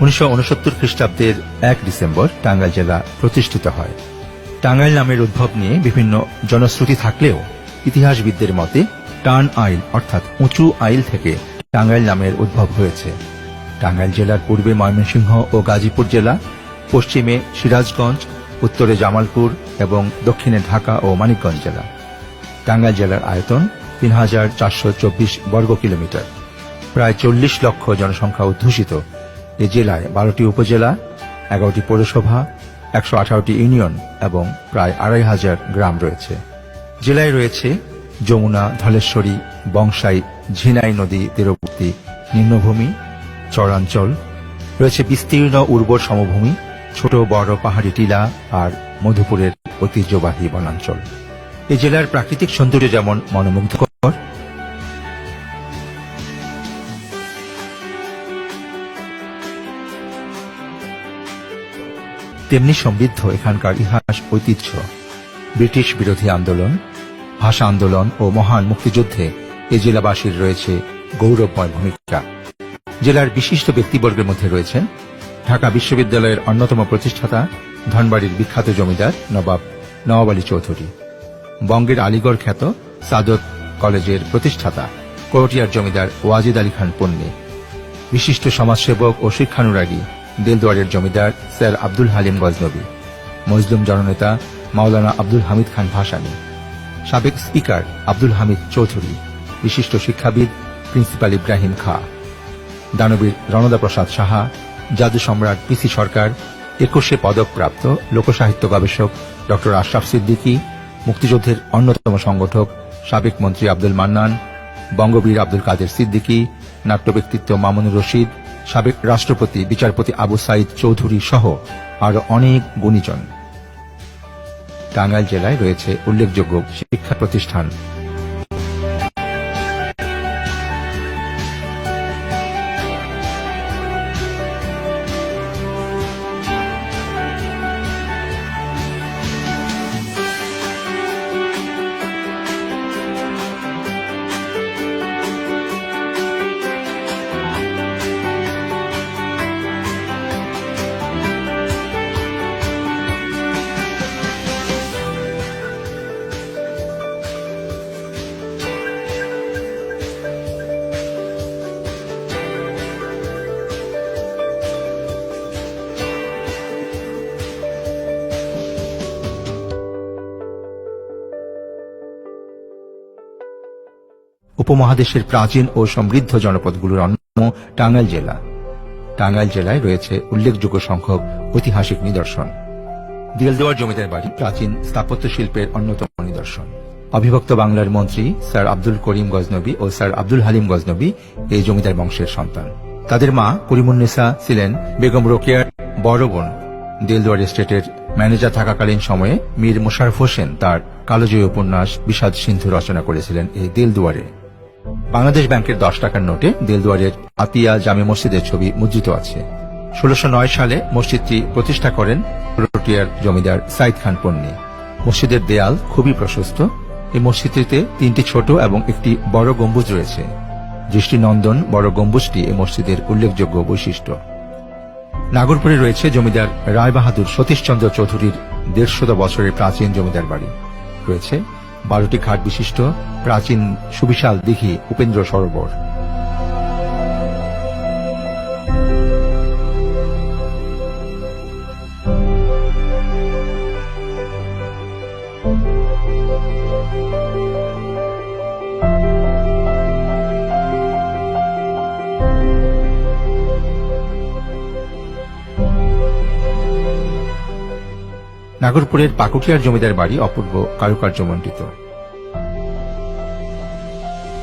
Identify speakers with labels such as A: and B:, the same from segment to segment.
A: 1969 খ্রিস্টাব্দের 1 ডিসেম্বর টাঙ্গাইল জেলা প্রতিষ্ঠিত হয়। টাঙ্গাইল নামের উদ্ভব নিয়ে বিভিন্ন জনশ্রুতি থাকলেও ইতিহাসবিদদের মতে টার্ন আইল অর্থাৎ উঁচু আইল থেকে টাঙ্গাইল নামের উদ্ভব হয়েছে। টাঙ্গাইল জেলার পূর্বে ময়মনসিংহ ও গাজীপুর জেলা, পশ্চিমে সিরাজগঞ্জ, উত্তরে জামালপুর এবং দক্ষিণে ঢাকা ও মানিকগঞ্জ জেলা। টাঙ্গাইল জেলার আয়তন ৩,৪২৪ বর্গ কিলোমিটার। প্রায় ৪০ লক্ষ জনসংখ্যা অধ্যুষিত এ জেলায় 12টি উপজেলা, 11টি পৌরসভা, 118টি ইউনিয়ন এবং প্রায় 2,500 গ্রাম রয়েছে। জেলায় রয়েছে যমুনা, ধলেশ্বরী, বংশাই, ঝিনাই নদী তীরবর্তী নিম্নভূমি, চরাঞ্চল, রয়েছে বিস্তীর্ণ উর্বর সমভূমি, ছোট বড় পাহাড়ি টিলা আর মধুপুরের ঐতিহ্যবাহী বনাঞ্চল। এই জেলার প্রাকৃতিক সৌন্দর্য যেমন মনোমুগ্ধকর, তেমনি সমৃদ্ধ এখানকার ইতিহাস ঐতিহ্য। ব্রিটিশ বিরোধী আন্দোলন, ভাষা আন্দোলন ও মহান মুক্তিযুদ্ধে এই জেলাবাসীর রয়েছে গৌরবময় ভূমিকা। জেলার বিশিষ্ট ব্যক্তিবর্গের মধ্যে রয়েছেন ঢাকা বিশ্ববিদ্যালয়ের অন্যতম প্রতিষ্ঠাতা, ধনবাড়ির বিখ্যাত জমিদার নওয়াব আলী চৌধুরী, বঙ্গের আলীগড় খ্যাত সাদত কলেজের প্রতিষ্ঠাতা করটিয়ার জমিদার ওয়াজিদ আলী খান পন্নী, বিশিষ্ট সমাজসেবক ও শিক্ষানুরাগী দেলদুয়ারের জমিদার স্যার আব্দুল হালিম গজনবী, মজলুম জননেতা মাওলানা আব্দুল হামিদ খান ভাসানী, সাবেক স্পিকার আব্দুল হামিদ চৌধুরী, বিশিষ্ট শিক্ষাবিদ প্রিন্সিপাল ইব্রাহিম খাঁ, দানবীর রণদা প্রসাদ সাহা, জাদু সম্রাট পিসি সরকার, 21শে পদকপ্রাপ্ত লোকসাহিত্য গবেষক ড আশরাফ সিদ্দিকী, মুক্তিযুদ্ধের অন্যতম সংগঠক সাবেক মন্ত্রী আব্দুল মান্নান, বঙ্গবীর আব্দুল কাদের সিদ্দিকী, নাট্য ব্যক্তিত্ব মামুনুর রশিদ, সাবেক রাষ্ট্রপতি বিচারপতি আবু সাইদ চৌধুরী সহ আরো অনেক গুণীজন। টাঙ্গাইল জেলায় রয়েছে উল্লেখযোগ্য শিক্ষা প্রতিষ্ঠান। উপমহাদেশের প্রাচীন ও সমৃদ্ধ জনপদগুলোর অন্যতম টাঙ্গাইল জেলা। টাঙ্গাইল জেলায় রয়েছে উল্লেখযোগ্য সংখ্যক ঐতিহাসিক নিদর্শন। দেলদুয়ার জমিদার বাড়ি প্রাচীন স্থাপত্য শিল্পের অন্যতম নিদর্শন। অবিভক্ত বাংলার মন্ত্রী স্যার আব্দুল করিম গজনবী ও স্যার আব্দুল হালিম গজনবী এই জমিদার বংশের সন্তান। তাদের মা করিমুন্নেসা ছিলেন বেগম রোকেয়ার বড় বোন। দেলদুয়ার এস্টেটের ম্যানেজার থাকাকালীন সময়ে মীর মোশাররফ হোসেন তার কালোজয়ী উপন্যাস বিষাদ সিন্ধু রচনা করেছিলেন এই দেলদুয়ারে। বাংলাদেশ ব্যাংকের 10 টাকার নোটে দেলদুয়ারের আতিয়া জামে মসজিদের ছবি মুদ্রিত আছে। 1609 সালে মসজিদটি প্রতিষ্ঠা করেন করটিয়ার জমিদার সাইদ খান পন্নী। মসজিদের দেয়াল খুবই প্রশস্ত। এই মসজিদটিতে 3টি ছোট এবং একটি বড় গম্বুজ রয়েছে। দৃষ্টিনন্দন বড় গম্বুজটি এই মসজিদের উল্লেখযোগ্য বৈশিষ্ট্য। নাগরপুরে রয়েছে জমিদার রায়বাহাদুর সতীশচন্দ্র চৌধুরীর 150 বছরের প্রাচীন জমিদার বাড়ি। রয়েছে 12টি ঘাট বিশিষ্ট প্রাচীন সুবিশাল দিঘি উপেন্দ্র সরোবর। নাগরপুরের পাকুটিয়ার জমিদার বাড়ি অপূর্ব কারুকার্যমণ্ডিত।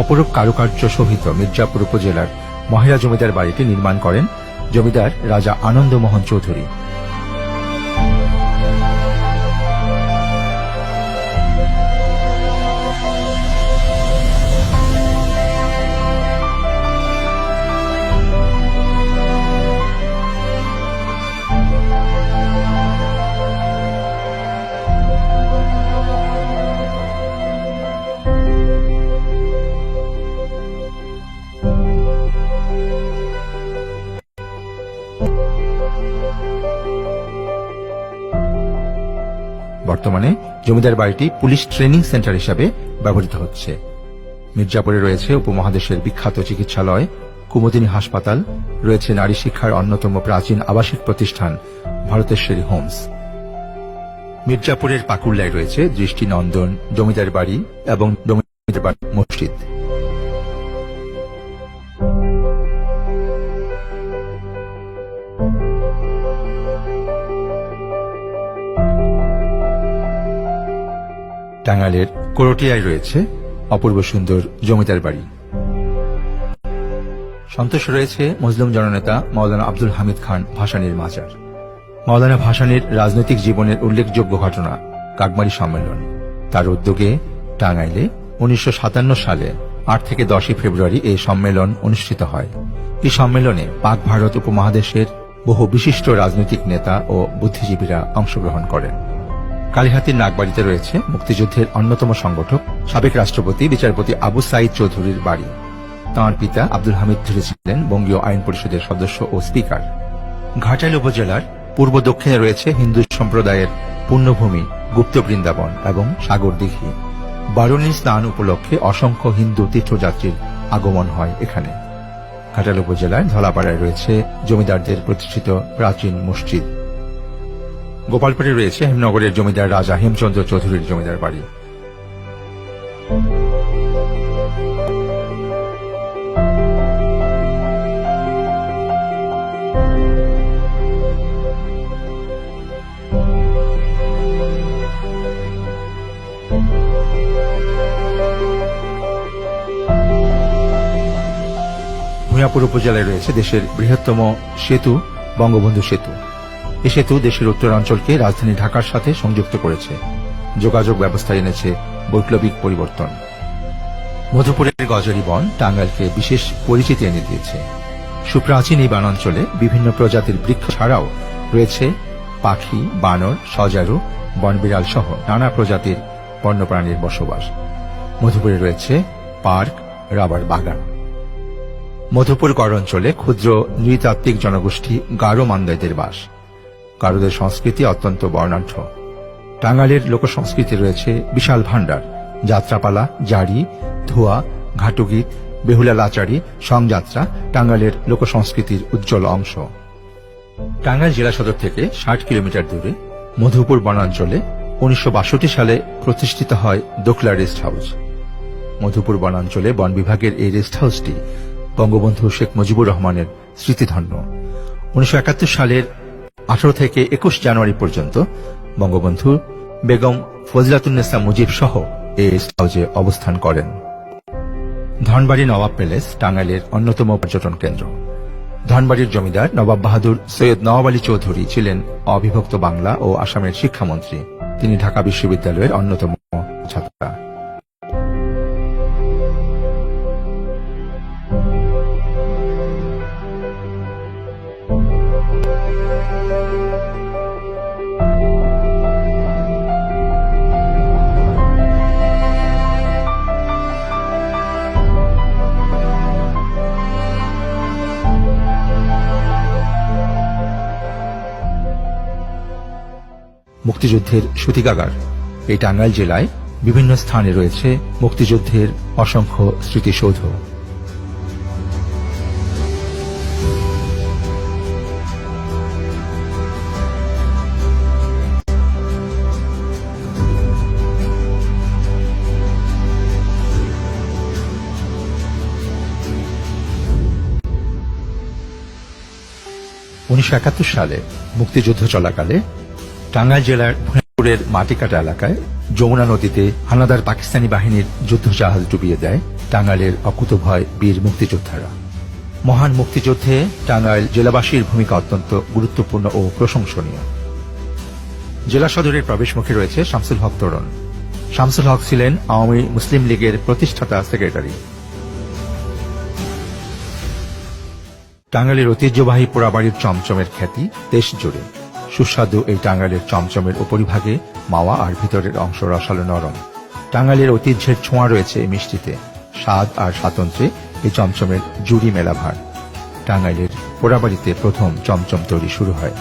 A: অপরূপ কারুকার্য সহিত মির্জাপুর উপজেলার মহেরা জমিদার বাড়িটি নির্মাণ করেন জমিদার রাজা আনন্দমোহন চৌধুরী। বর্তমানে জমিদার বাড়িটি পুলিশ ট্রেনিং সেন্টার হিসাবে ব্যবহৃত হচ্ছে। মির্জাপুরে রয়েছে উপমহাদেশের বিখ্যাত চিকিৎসালয় কুমুদিনী হাসপাতাল, রয়েছে নারী শিক্ষার অন্যতম প্রাচীন আবাসিক প্রতিষ্ঠান ভারতেশ্বরী হোমস। মির্জাপুরের পাকুল্লায় রয়েছে দৃষ্টিনন্দন জমিদার বাড়ি এবং জমিদার বাড়ি মসজিদ। টাঙ্গাইলের করটিয়ায় রয়েছে অপূর্ব সুন্দর জমিদার বাড়ি। সন্তোষ রয়েছে মজলুম জননেতা মাওলানা আব্দুল হামিদ খান ভাসানীর মাজার। মাওলানা ভাসানীর রাজনৈতিক জীবনের উল্লেখযোগ্য ঘটনা কাকমারি সম্মেলন। তার উদ্যোগে টাঙ্গাইলে 1957 সালে 8 থেকে 10 ফেব্রুয়ারি এই সম্মেলন অনুষ্ঠিত হয়। এই সম্মেলনে পাক ভারত উপমহাদেশের বহু বিশিষ্ট রাজনৈতিক নেতা ও বুদ্ধিজীবীরা অংশগ্রহণ করেন। কালীহাতির নাগবাড়িতে রয়েছে মুক্তিযুদ্ধের অন্যতম সংগঠক সাবেক রাষ্ট্রপতি বিচারপতি আবু সাইদ চৌধুরীর বাড়ি। তাঁর পিতা আব্দুল হামিদ চৌধুরী ছিলেন বঙ্গীয় আইন পরিষদের সদস্য ও স্পিকার। ঘাটাইল উপজেলার পূর্ব দক্ষিণে রয়েছে হিন্দু সম্প্রদায়ের পুণ্যভূমি গুপ্ত বৃন্দাবন এবং সাগর দিঘি। বারুণী স্নান উপলক্ষে অসংখ্য হিন্দু তীর্থযাত্রীর আগমন হয় এখানে। ঘাটাইল উপজেলার ধলাপাড়ায় রয়েছে জমিদারদের প্রতিষ্ঠিত প্রাচীন মসজিদ। গোপালপুরে রয়েছে হেমনগরের জমিদার রাজা হেমচন্দ্র চৌধুরীর জমিদার বাড়ি। ভূঁইয়াপুর উপজেলায় রয়েছে দেশের বৃহত্তম সেতু বঙ্গবন্ধু সেতু। এই সেতু দেশের উত্তরাঞ্চলকে রাজধানী ঢাকার সাথে সংযুক্ত করেছে, যোগাযোগ ব্যবস্থায় এনেছে বৈপ্লবিক পরিবর্তন। মধুপুরের গজরি বন টাঙ্গাইলকে বিশেষ পরিচিতি এনে দিয়েছে। সুপ্রাচীন এই বনাঞ্চলে বিভিন্ন প্রজাতির বৃক্ষ ছাড়াও রয়েছে পাখি, বানর, সজারু, বনবিড়াল সহ নানা প্রজাতির বন্যপ্রাণীর বসবাস। মধুপুরে রয়েছে পার্ক, রাবার বাগান। মধুপুর গড় অঞ্চলে ক্ষুদ্র নৃতাত্ত্বিক জনগোষ্ঠী গারো মান্দাইদের বাস। গারোদের সংস্কৃতি অত্যন্ত বর্ণাঢ্য। টাঙ্গাইলের লোকসংস্কৃতি রয়েছে বিশাল ভাণ্ডার। যাত্রাপালা, জারি, ধোয়া, ঘাটুগীত, বেহুলা লাচারি, সংযাত্রা টাঙ্গাইলের লোকসংস্কৃতির উজ্জ্বল অংশ। টাঙ্গাইল জেলা সদর থেকে 60 কিলোমিটার দূরে মধুপুর বনাঞ্চলে 1962 সালে প্রতিষ্ঠিত হয় দোকলা রেস্ট হাউস। মধুপুর বনাঞ্চলে বন বিভাগের এই রেস্ট হাউসটি বঙ্গবন্ধু শেখ মুজিবুর রহমানের স্মৃতিধন্য। 1971 সালের 18 থেকে 21 জানুয়ারি পর্যন্ত বঙ্গবন্ধু বেগম ফজিলাতুন্নেসা মুজিব সহ এই রেস্ট হাউসে অবস্থান করেন। ধনবাড়ি নবাব প্যালেস টাঙ্গাইলের অন্যতম পর্যটন কেন্দ্র। ধনবাড়ির জমিদার নবাব বাহাদুর সৈয়দ নওয়াব আলী চৌধুরী ছিলেন অবিভক্ত বাংলা ও আসামের শিক্ষামন্ত্রী। তিনি ঢাকা বিশ্ববিদ্যালয়ের অন্যতম ছাত্র। মুক্তিযুদ্ধের সূতিকাগার এই টাঙ্গাইল জেলায় বিভিন্ন স্থানে রয়েছে মুক্তিযুদ্ধের অসংখ্য স্মৃতিসৌধ। সালে মুক্তিযুদ্ধ চলাকালে টাঙ্গাইল জেলার ভূঁইয়াপুরের মাটিকাটা এলাকায় যমুনা নদীতে হানাদার পাকিস্তানি বাহিনীর যুদ্ধজাহাজ ডুবিয়ে দেয় টাঙ্গাইলের অকুতোভয় বীর মুক্তিযোদ্ধারা। মহান মুক্তিযুদ্ধে টাঙ্গাইল জেলাবাসীর ভূমিকা অত্যন্ত গুরুত্বপূর্ণ ও প্রশংসনীয়। জেলা সদরের প্রবেশমুখে রয়েছে শামসুল হক তোরণ। শামসুল হক ছিলেন আওয়ামী মুসলিম লীগের প্রতিষ্ঠাতা সেক্রেটারি। টাঙ্গাইলের ঐতিহ্যবাহী পোড়াবাড়ির চমচমের খ্যাতি দেশ জুড়ে। সুস্বাদু এই টাঙ্গাইলের চমচমের উপরিভাগে মাওয়া আর ভিতরের অংশ রসালো নরম। টাঙ্গাইলের ঐতিহ্যের ছোঁয়া রয়েছে এই মিষ্টিতে। স্বাদ আর স্বাতন্ত্র্যে এই চমচমের জুড়ি মেলাভার। টাঙ্গাইলের পোড়াবাড়িতে প্রথম চমচম তৈরি শুরু হয়।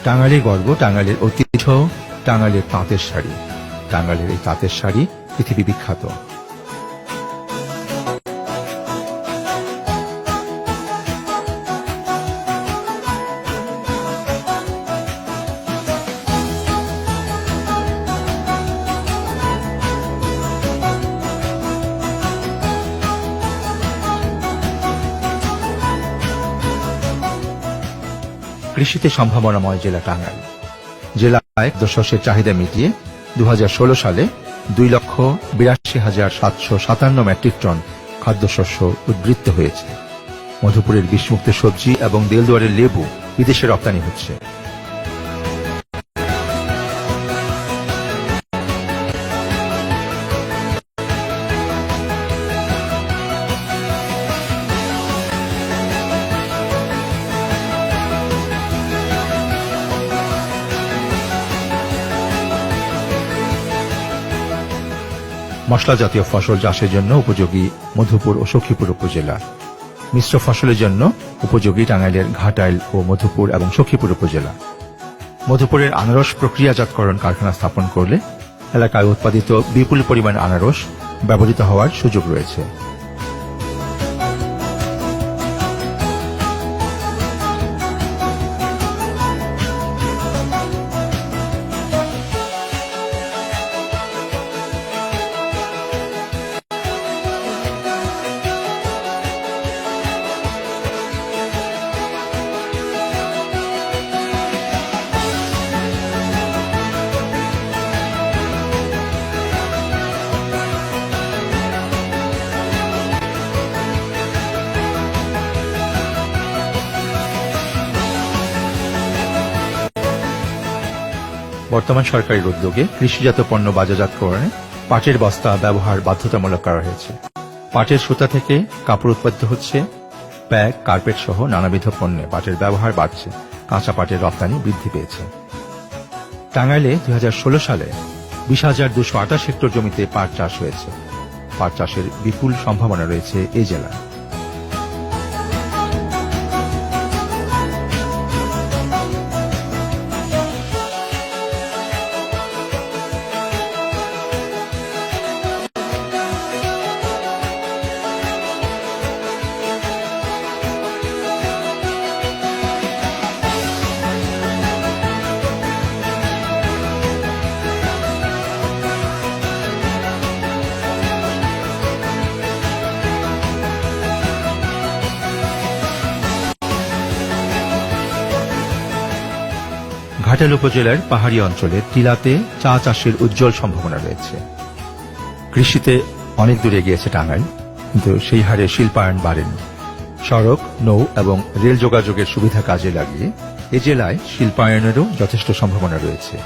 A: টাঙ্গাইলের গর্ব, টাঙ্গাইলের ঐতিহ্য, টাঙ্গাইলের তাঁতের শাড়ি। টাঙ্গাইলের এই তাঁতের শাড়ি পৃথিবী বিখ্যাত। কৃষিতে সম্ভাবনাময় জেলা টাঙ্গাইল। জেলায় শস্যের চাহিদা মিটিয়ে 2016 সালে 2,82,757 মেট্রিক টন খাদ্যশস্য উদ্বৃত্ত হয়েছে। মধুপুরের বিষমুক্ত সবজি এবং দেলদুয়ারের লেবু বিদেশে রপ্তানি হচ্ছে। মশলা জাতীয় ফসল চাষের জন্য উপযোগী মধুপুর ও সখীপুর উপজেলা। মিশ্র ফসলের জন্য উপযোগী টাঙ্গাইলের ঘাটাইল ও মধুপুর এবং সখীপুর উপজেলা। মধুপুরের আনারস প্রক্রিয়াজাতকরণ কারখানা স্থাপন করলে এলাকায় উৎপাদিত বিপুল পরিমাণ আনারস ব্যবহৃত হওয়ার সুযোগ রয়েছে। বর্তমান সরকারের উদ্যোগে কৃষিজাত পণ্য বাজারজাতকরণে পাটের বস্তা ব্যবহার বাধ্যতামূলক করা হয়েছে। পাটের সুতা থেকে কাপড় উৎপাদিত হচ্ছে। ব্যাগ, কার্পেট সহ নানাবিধ পণ্যে পাটের ব্যবহার বাড়ছে। কাঁচা পাটের রপ্তানি বৃদ্ধি পেয়েছে। টাঙ্গাইলে 2016 সালে 20,228 হেক্টর জমিতে পাট চাষ হয়েছে। পাট চাষের বিপুল সম্ভাবনা রয়েছে এই জেলায়। ঘাটাইল উপজেলার পাহাড়ি অঞ্চলে টিলাতে চা চাষের উজ্জ্বল সম্ভাবনা রয়েছে। কৃষিতে অনেক দূরে এগিয়েছে টাঙ্গাইল, কিন্তু সেই হারে শিল্পায়ন বাড়েনি। সড়ক, নৌ এবং রেল যোগাযোগের সুবিধা কাজে লাগিয়ে এ জেলায় শিল্পায়নেরও যথেষ্ট সম্ভাবনা রয়েছে।